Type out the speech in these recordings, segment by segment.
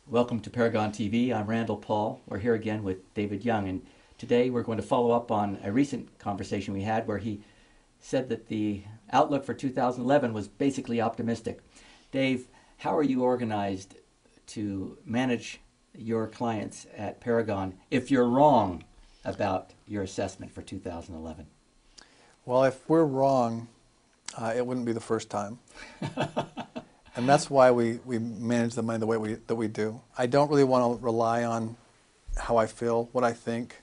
Welcome to Paragon TV. I'm Randall Paul. We're here again with David Young, and today we're going to follow up on a recent conversation we had where he said that the outlook for 2011 was basically optimistic. Dave, how are you organized to manage your clients at Paragon if you're wrong about your assessment for 2011? Well, if we're wrong, it wouldn't be the first time. And that's why we manage the money the way that we do. I don't really want to rely on how I feel, what I think.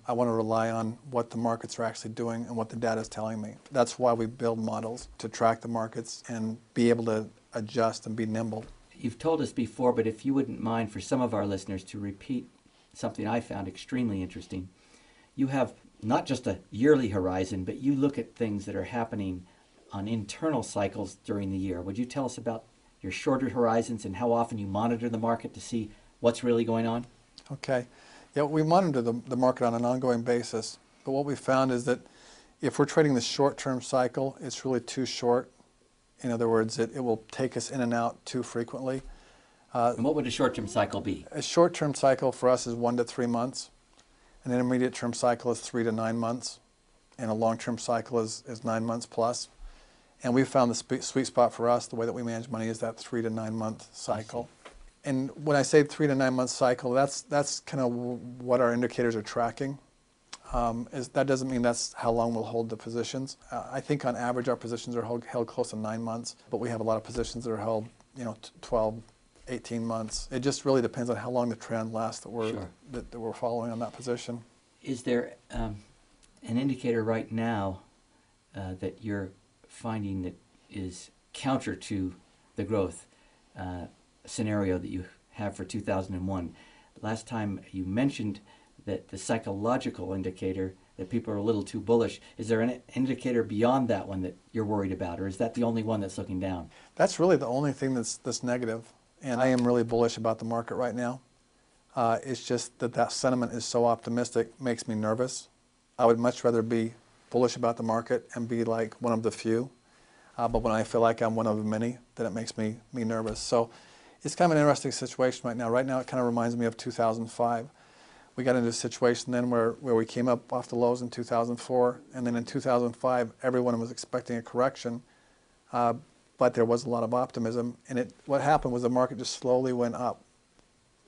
I want to rely on what the markets are actually doing and what the data is telling me. That's why we build models to track the markets and be able to adjust and be nimble. You've told us before, but if you wouldn't mind for some of our listeners to repeat something I found extremely interesting. You have not just a yearly horizon, but you look at things that are happening on internal cycles during the year. Would you tell us about your shorter horizons and how often you monitor the market to see what's really going on? Okay. Yeah, we monitor the market on an ongoing basis, but what we found is that if we're trading the short-term cycle, it's really too short. In other words, it will take us in and out too frequently. And what would a short-term cycle be? A short-term cycle for us is 1 to 3 months. An intermediate-term cycle is 3 to 9 months. And a long-term cycle is 9 months plus. And we found the sweet spot for us, the way that we manage money, is that 3 to 9 month cycle. And when I say 3 to 9 month cycle, that's kind of what our indicators are tracking. That doesn't mean that's how long we'll hold the positions. I think on average our positions are held close to 9 months, but we have a lot of positions that are held 12, 18 months. It just really depends on how long the trend lasts that we're following on that position. Is there an indicator right now that you're finding that is counter to the growth scenario that you have for 2001? Last time you mentioned that the psychological indicator that people are a little too bullish. Is there an indicator beyond that one that you're worried about, or is that the only one that's looking down? That's really the only thing that's negative, and I am really bullish about the market right now. It's just that sentiment is so optimistic, makes me nervous. I would much rather be bullish about the market and be like one of the few, but when I feel like I'm one of the many, then it makes me nervous. So it's kind of an interesting situation right now. Right now it kind of reminds me of 2005. We got into a situation then where we came up off the lows in 2004, and then in 2005 everyone was expecting a correction, but there was a lot of optimism, and what happened was the market just slowly went up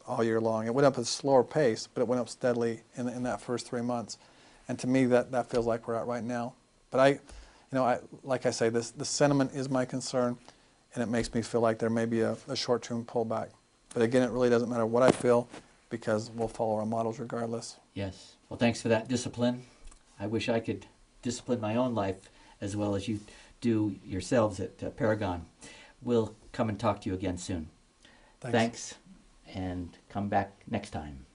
all year long. It went up at a slower pace, but it went up steadily in that first 3 months. And to me, that feels like we're at right now. But like I say, the sentiment is my concern, and it makes me feel like there may be a short-term pullback. But again, it really doesn't matter what I feel, because we'll follow our models regardless. Yes. Well, thanks for that discipline. I wish I could discipline my own life as well as you do yourselves at Paragon. We'll come and talk to you again soon. Thanks, and come back next time.